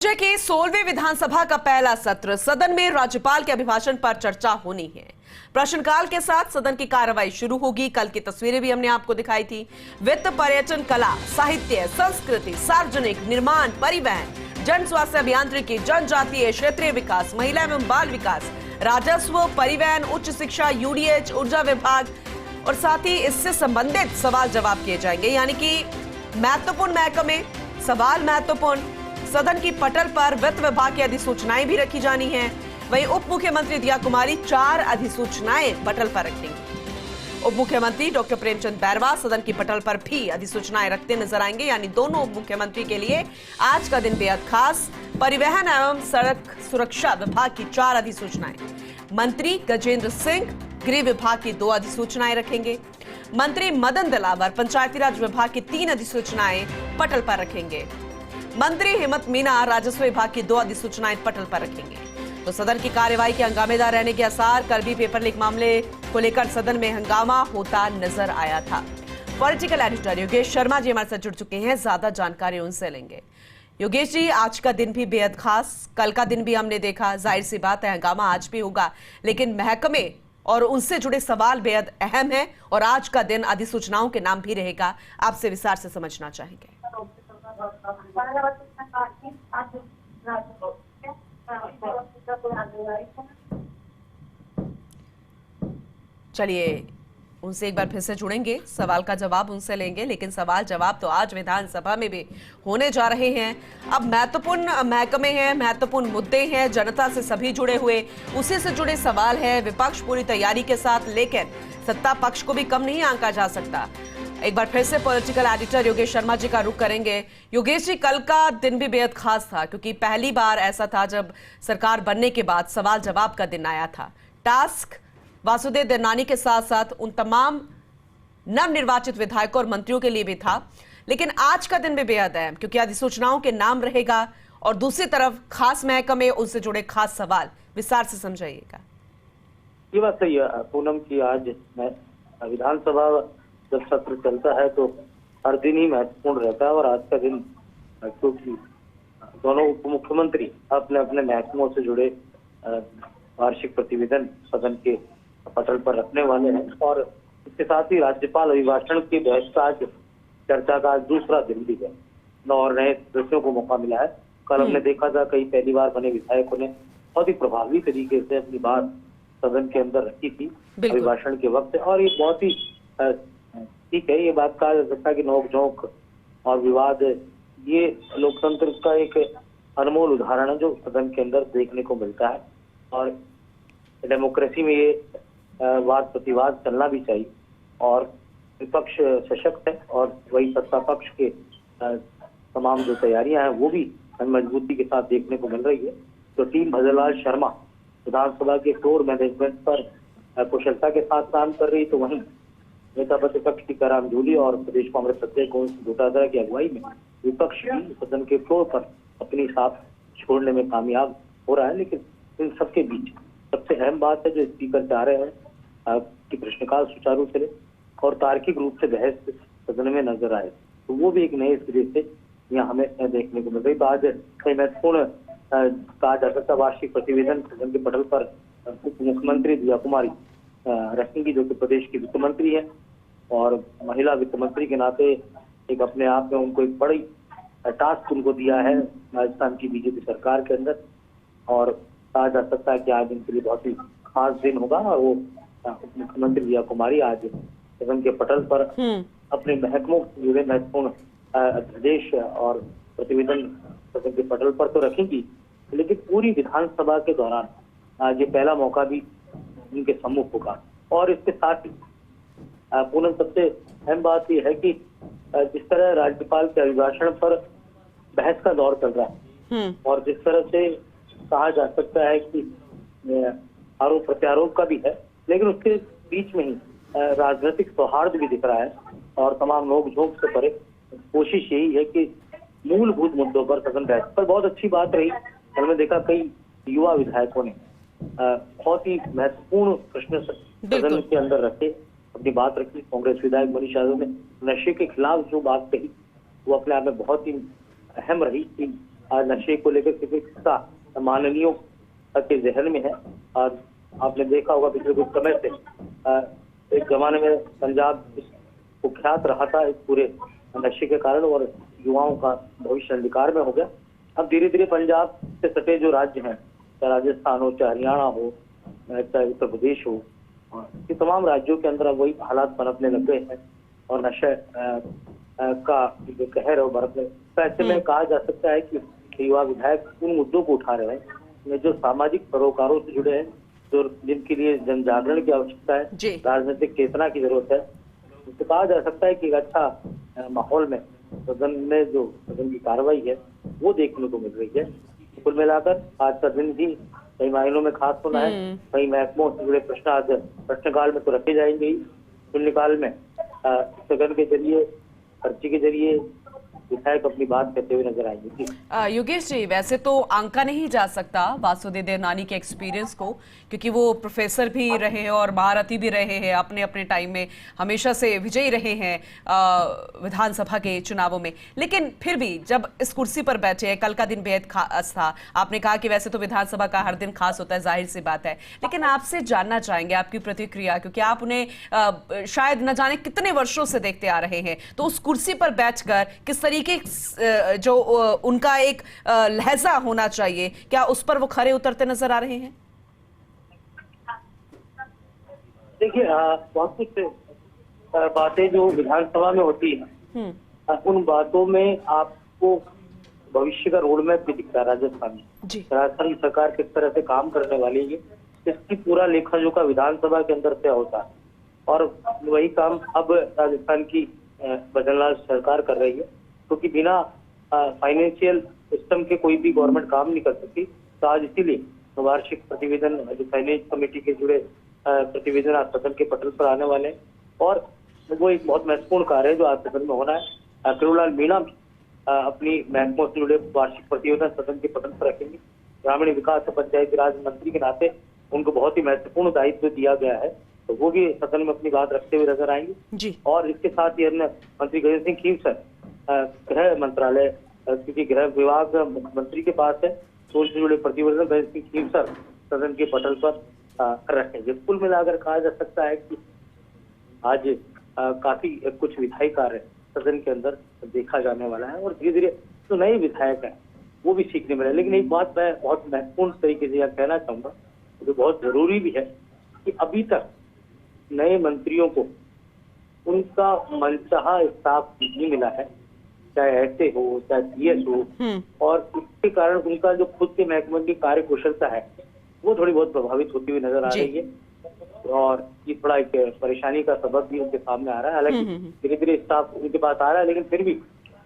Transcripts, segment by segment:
राज्य की 16वीं विधानसभा का पहला सत्र सदन में राज्यपाल के अभिभाषण पर चर्चा होनी है। प्रश्नकाल के साथ सदन की कार्रवाई शुरू होगी। कल की तस्वीरें भी हमने आपको दिखाई थी। वित्त, पर्यटन, कला, साहित्य, संस्कृति, सार्वजनिक निर्माण, परिवहन, जन स्वास्थ्य अभियांत्रिकी, जनजातीय क्षेत्रीय विकास, महिला एवं बाल विकास, राजस्व, परिवहन, उच्च शिक्षा, यूडीएच, ऊर्जा विभाग और साथ ही इससे संबंधित सवाल जवाब किए जाएंगे। यानी कि महत्वपूर्ण महकमे, सवाल महत्वपूर्ण। सदन की पटल पर वित्त विभाग की अधिसूचनाएं भी रखी जानी है। वहीं उप मुख्यमंत्री दिया कुमारी 4 अधिसूचनाएं पटल पर रखेंगे। उप मुख्यमंत्री डॉक्टर प्रेमचंद बैरवा सदन की पटल पर भी अधिसूचनाएं रखते नजर आएंगे। यानी दोनों उप मुख्यमंत्री के लिए आज का दिन बेहद खास। परिवहन एवं सड़क सुरक्षा विभाग की 4 अधिसूचनाएं, मंत्री गजेंद्र सिंह गृह विभाग की 2 अधिसूचनाएं रखेंगे। मंत्री मदन दिलावर पंचायती राज विभाग की 3 अधिसूचनाएं पटल पर रखेंगे। मंत्री हेमंत मीना राजस्व विभाग की 2 अधिसूचनाएं पटल पर रखेंगे। तो सदन की कार्यवाही के हंगामेदार रहने के आसार। कल भी पेपर लीक मामले को लेकर सदन में हंगामा होता नजर आया था। पॉलिटिकल एडिटर योगेश शर्मा जी हमारे साथ जुड़ चुके हैं, ज्यादा जानकारी उनसे लेंगे। योगेश जी, आज का दिन भी बेहद खास, कल का दिन भी हमने देखा, जाहिर सी बात है हंगामा आज भी होगा, लेकिन महकमे और उनसे जुड़े सवाल बेहद अहम है और आज का दिन अधिसूचनाओं के नाम भी रहेगा। आपसे विस्तार से समझना चाहेंगे। चलिए उनसे एक बार फिर से जुड़ेंगे, सवाल का जवाब उनसे लेंगे, लेकिन सवाल जवाब तो आज विधानसभा में भी होने जा रहे हैं। अब महत्वपूर्ण महकमे हैं, महत्वपूर्ण मुद्दे हैं, जनता से सभी जुड़े हुए, उसी से जुड़े सवाल है। विपक्ष पूरी तैयारी के साथ, लेकिन सत्ता पक्ष को भी कम नहीं आंका जा सकता। एक बार फिर से पॉलिटिकल एडिटर योगेश शर्मा जी का रुख करेंगे। योगेश जी, कल का दिन भी बेहद खास था क्योंकि पहली बार ऐसा था जब सरकार बनने के बाद सवाल जवाब का दिन आया था। टास्क वासुदेव देवनानी के साथ साथ उन तमाम नवनिर्वाचित विधायकों और मंत्रियों के लिए भी था, लेकिन आज का दिन भी बेहद अहम क्योंकि अधिसूचनाओं के नाम रहेगा और दूसरी तरफ खास महकमे, उनसे जुड़े खास सवाल। विस्तार से समझाइएगा। ये बात सही है पूनम की, आज विधानसभा जब सत्र चलता है तो हर दिन ही महत्वपूर्ण रहता है और आज का दिन क्योंकि दोनों उप मुख्यमंत्री अपने अपने महकमों से जुड़े वार्षिक प्रतिवेदन सदन के पटल पर रखने वाले हैं और इसके साथ ही राज्यपाल अभिभाषण की बहस का आज चर्चा का आज दूसरा दिन भी है और नए सदस्यों को मौका मिला है। कल हमने देखा था कई पहली बार बने विधायकों ने बहुत ही प्रभावी तरीके से अपनी बात सदन के अंदर रखी थी अभिभाषण के वक्त, और ये बहुत ही ठीक है। ये बात कहा जा सकता है कि नोक-झोंक और विवाद ये लोकतंत्र का एक अनमोल उदाहरण है जो सदन के अंदर देखने को मिलता है और डेमोक्रेसी में ये वाद प्रतिवाद चलना भी चाहिए और विपक्ष सशक्त है और वही सत्ता पक्ष के तमाम जो तैयारियां हैं वो भी मजबूती के साथ देखने को मिल रही है। तो टीम भजनलाल शर्मा विधानसभा के फ्लोर मैनेजमेंट पर कुशलता के साथ काम कर रही, तो वहीं नेता प्रतिपक्ष टीकाराम जूली और प्रदेश कांग्रेस अध्यक्ष गोविंद डोटादरा की अगुवाई में विपक्ष भी सदन के फ्लोर पर अपनी साथ छोड़ने में कामयाब हो रहा है। लेकिन इन सबके बीच सबसे अहम बात है जो स्पीकर चाह रहे हैं कि प्रश्नकाल सुचारू चले और तार्किक रूप से बहस सदन में नजर आए, तो वो भी एक नए सिरे से यहाँ हमें देखने को मिल रही। तो आज कई महत्वपूर्ण कहा जा सकता वार्षिक प्रतिवेदन सदन के पटल पर उप मुख्यमंत्री दिया कुमारी रखेंगी जो कि प्रदेश की वित्त मंत्री है और महिला वित्त मंत्री के नाते एक अपने आप में उनको एक बड़ी टास्क उनको दिया है राजस्थान की बीजेपी सरकार के अंदर, और कहा जा सकता है कि आज इनके लिए बहुत ही खास दिन होगा और वो उप मुख्यमंत्री दिया कुमारी आज सदन के पटल पर अपने महकमों से जुड़े महत्वपूर्ण अध्यादेश और प्रतिवेदन सदन के पटल पर तो रखेंगी, लेकिन पूरी विधानसभा के दौरान आज ये पहला मौका भी उनके सम्मुख होगा। और इसके साथ ही पूनम सबसे अहम बात यह है कि जिस तरह राज्यपाल के अभिभाषण पर बहस का दौर चल रहा है और जिस तरह से कहा जा सकता है कि आरोप प्रत्यारोप का भी है, लेकिन उसके बीच में ही राजनीतिक सौहार्द भी दिख रहा है और तमाम नोक झोंक से परे कोशिश यही है कि मूलभूत मुद्दों पर सदन बहस पर। बहुत अच्छी बात रही, हमने देखा कई युवा विधायकों ने बहुत ही महत्वपूर्ण प्रश्न सदन के अंदर रखे, अपनी बात रखी। कांग्रेस विधायक मनीष यादव ने नशे के खिलाफ जो बात कही वो अपने आप में बहुत ही अहम रही कि आज नशे को लेकर चिकित्सा माननीयों के जहन में है। और आपने देखा होगा पिछले कुछ समय से एक जमाने में पंजाब कुख्यात रहा था इस पूरे नशे के कारण, और युवाओं का भविष्य अंधकार में हो गया। अब धीरे धीरे पंजाब से सटे जो राज्य हैं, चाहे राजस्थान हो, चाहे हरियाणा हो, चाहे उत्तर प्रदेश हो, ये तमाम राज्यों के अंदर अब वही हालात पनपने लग गए हैं और नशे का जो कहर है वो बरतने। तो ऐसे में कहा जा सकता है कि युवा विधायक उन मुद्दों को उठा रहे हैं जो सामाजिक सरोकारों से जुड़े हैं, जो जिनके लिए जन जागरण की आवश्यकता है, राजनीतिक चेतना की जरूरत है। तो कहा जा सकता है कि एक अच्छा माहौल में सदन में जो सदन की कार्रवाई है वो देखने को मिल रही है। कुल मिलाकर आज का दिन भी कई मायनों में खास होना है। कई महकमों से जुड़े प्रश्न आज प्रश्नकाल में तो रखे जाएंगे ही, शून्यकाल में सदन के जरिए, पर्ची के जरिए विधायक अपनी बात कहते हुए नजर आएंगे। योगेश जी, वैसे तो आंका नहीं जा सकता वासुदेव देवनानी के एक्सपीरियंस को, क्योंकि वो प्रोफेसर भी रहे हैं और महारथी भी रहे हैं, अपने अपने टाइम में हमेशा से विजयी रहे हैं विधानसभा के चुनावों में। लेकिन फिर भी जब इस कुर्सी पर बैठे हैं, कल का दिन बेहद खास था। आपने कहा कि वैसे तो विधानसभा का हर दिन खास होता है, जाहिर सी बात है, लेकिन आपसे जानना चाहेंगे आपकी प्रतिक्रिया, क्योंकि आप उन्हें शायद न जाने कितने वर्षों से देखते आ रहे हैं। तो उस कुर्सी पर बैठकर किस तरीके जो उनका एक लहजा होना चाहिए, क्या उस पर वो खरे उतरते नजर आ रहे हैं? देखिए, बहुत कुछ बातें जो विधानसभा में होती है, उन बातों में आपको भविष्य का रोड मैप भी दिखता है। राजस्थान की सरकार किस तरह से काम करने वाली है, इसकी पूरा लेखा जोखा विधानसभा के अंदर से होता है, और वही काम अब राजस्थान की बदलना सरकार कर रही है, क्योंकि बिना फाइनेंशियल सिस्टम के कोई भी गवर्नमेंट काम नहीं कर सकती। तो आज इसीलिए वार्षिक प्रतिवेदन, जो फाइनेंस कमेटी के जुड़े प्रतिवेदन आज सदन के पटल पर आने वाले हैं, और वो एक बहुत महत्वपूर्ण कार्य है जो आज सदन में होना है। करुणाल मीणा भी अपनी महकमों से जुड़े वार्षिक प्रतिवेदन सदन के पटल पर रखेंगे। ग्रामीण विकास और पंचायती राज मंत्री के नाते उनको बहुत ही महत्वपूर्ण दायित्व दिया गया है, तो वो भी सदन में अपनी बात रखते हुए नजर आएंगे। और इसके साथ ही अन्य मंत्री गजेंद्र सिंह खीवसर गृह मंत्रालय, क्योंकि गृह विभाग मुख्यमंत्री के पास है, तो उनसे जुड़े प्रतिवेदन गजेंद्र सिंह खीवसर सदन के पटल पर रखेंगे। कुल मिलाकर कहा जा सकता है कि आज काफी कुछ विधायी कार्य सदन के अंदर देखा जाने वाला है, और धीरे धीरे जो नए विधायक है वो भी सीखने मिले। लेकिन एक बात मैं बहुत महत्वपूर्ण तरीके से यह कहना चाहूंगा, जो बहुत जरूरी भी है, कि अभी तक नए मंत्रियों को उनका मनचाहा स्टाफ नहीं मिला है, चाहे ऐसे हो चाहे सीएस हो, और इसके कारण उनका जो खुद के महकमे की कार्य कुशलता है वो थोड़ी बहुत प्रभावित होती हुई नजर आ रही है, और ये थोड़ा एक परेशानी का सबब भी उनके सामने आ रहा है। हालांकि धीरे धीरे स्टाफ उनके पास आ रहा है, लेकिन फिर भी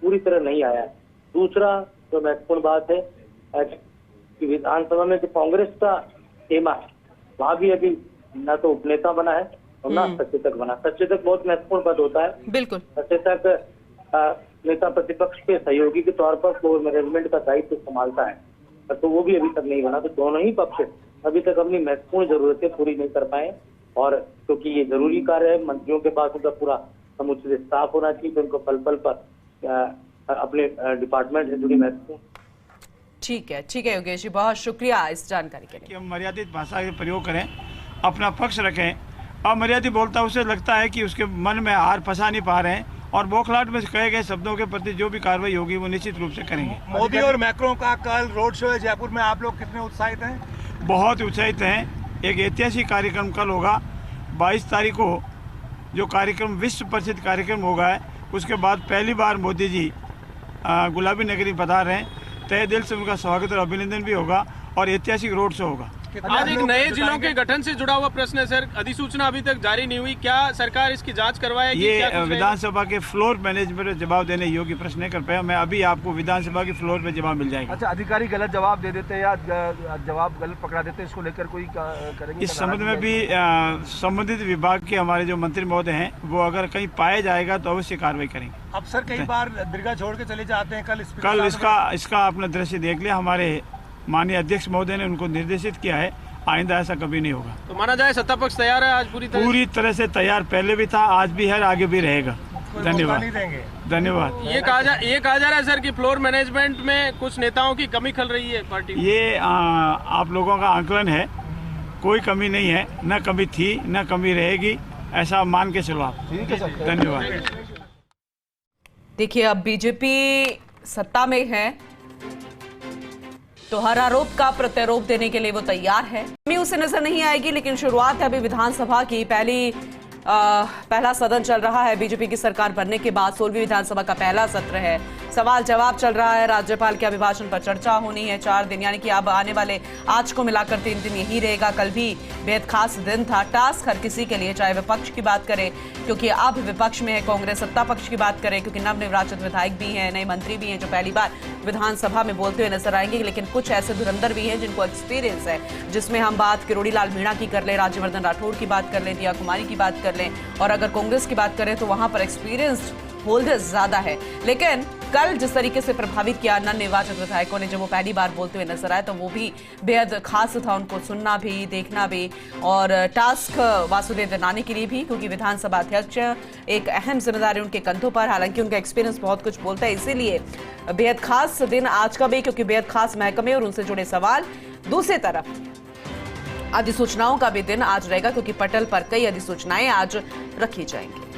पूरी तरह नहीं आया है। दूसरा जो महत्वपूर्ण बात है कि विधानसभा में जो कांग्रेस का खेमा है, वहाँ भी अभी न तो उपनेता बना है और ना सचेतक बना। सचेतक बहुत महत्वपूर्ण पद होता है। बिल्कुल। सचेतक नेता प्रतिपक्ष के सहयोगी के तौर पर फ्लोर मैनेजमेंट का दायित्व संभालता है, तो वो भी अभी तक नहीं बना। तो दोनों ही पक्ष अभी तक अपनी महत्वपूर्ण जरूरतें पूरी नहीं कर पाए, और क्योंकि ये जरूरी कार्य है, मंत्रियों के पास उनका पूरा समुचित स्टाफ होना चाहिए, तो उनको पल पल पर अपने डिपार्टमेंट से जुड़ी महत्वपूर्ण। ठीक है योगेश जी, बहुत शुक्रिया इस जानकारी के लिए। कि हम मर्यादित भाषा का प्रयोग करें, अपना पक्ष रखें। अमर्यादित बोलता उसे लगता है कि उसके मन में हार फंसा नहीं पा रहे हैं, और बौखलाहट में कहे गए शब्दों के प्रति जो भी कार्रवाई होगी वो निश्चित रूप से करेंगे। मोदी और मैक्रों का कल रोड शो है जयपुर में, आप लोग कितने उत्साहित हैं? बहुत उत्साहित हैं। एक ऐतिहासिक कार्यक्रम कल होगा 22 तारीख को, जो कार्यक्रम विश्व प्रसिद्ध कार्यक्रम होगा है। उसके बाद पहली बार मोदी जी गुलाबी नगरी पधार रहे हैं। तहे दिल से उनका स्वागत और अभिनंदन भी होगा, और ऐतिहासिक रोड शो होगा। आज एक नए जिलों के गठन से जुड़ा हुआ प्रश्न है सर, अधिसूचना अभी तक जारी नहीं हुई, क्या सरकार इसकी जांच करवाएगी? ये विधानसभा के फ्लोर मैनेजमेंट में जवाब देने योग्य प्रश्न नहीं कर पाया मैं। अभी आपको विधानसभा की फ्लोर पे जवाब मिल जाएगा। अच्छा, अधिकारी गलत जवाब दे देते हैं या जवाब गलत पकड़ा देते हैं, इसको लेकर कोई करेंगे? इस संबंध में भी संबंधित विभाग के हमारे जो मंत्री महोदय हैं, वो अगर कहीं पाया जाएगा तो अवश्य कार्रवाई करेंगे। अफसर कई बार दीर्घा छोड़ के चले जाते हैं, कल इसका आपने दृश्य देख लिया। हमारे माननीय अध्यक्ष महोदय ने उनको निर्देशित किया है, आइंदा ऐसा कभी नहीं होगा। तो माना जाए सत्ता पक्ष तैयार है आज पूरी तरह से तैयार, पहले भी था, आज भी है, आगे भी रहेगा। धन्यवाद धन्यवाद। ये कहा जा रहा है सर कि फ्लोर मैनेजमेंट में कुछ नेताओं की कमी खल रही है पार्टी में। ये आप लोगों का आंकलन है, कोई कमी नहीं है, न कमी थी न कमी रहेगी, ऐसा मान के चलो आप। धन्यवाद। देखिए, अब बीजेपी सत्ता में है तो हर आरोप का प्रत्यारोप देने के लिए वो तैयार है। कमी उसे नजर नहीं आएगी, लेकिन शुरुआत है अभी विधानसभा की। पहला सदन चल रहा है बीजेपी की सरकार बनने के बाद। 16वीं विधानसभा का पहला सत्र है, सवाल जवाब चल रहा है, राज्यपाल के अभिभाषण पर चर्चा होनी है। 4 दिन, यानी कि अब आने वाले आज को मिलाकर 3 दिन यही रहेगा। कल भी बेहद खास दिन था, टास्क हर किसी के लिए, चाहे विपक्ष की बात करें क्योंकि अब विपक्ष में है कांग्रेस, सत्ता पक्ष की बात करें क्योंकि नवनिर्वाचित विधायक भी हैं, नए मंत्री भी हैं जो पहली बार विधानसभा में बोलते हुए नजर आएंगे। लेकिन कुछ ऐसे धुरंधर भी हैं जिनको एक्सपीरियंस है, जिसमें हम बात किरोड़ी लाल मीणा की कर लें, राज्यवर्धन राठौड़ की बात कर लें, दिया कुमारी की बात कर लें, और अगर कांग्रेस की बात करें तो वहां पर एक्सपीरियंस्ड होल्डर्स ज्यादा है। लेकिन कल जिस तरीके से प्रभावित किया नवनिर्वाचित विधायकों ने, जब वो पहली बार बोलते हुए नजर आए, तो वो भी बेहद खास था, उनको सुनना भी, देखना भी, और टास्क वासुदेव देवनानी के लिए भी, क्योंकि विधानसभा अध्यक्ष एक अहम जिम्मेदारी उनके कंधों पर। हालांकि उनका एक्सपीरियंस बहुत कुछ बोलता है, इसीलिए बेहद खास दिन आज का भी, क्योंकि बेहद खास महकमे और उनसे जुड़े सवाल। दूसरी तरफ अधिसूचनाओं का भी दिन आज रहेगा, क्योंकि पटल पर कई अधिसूचनाएं आज रखी जाएंगी।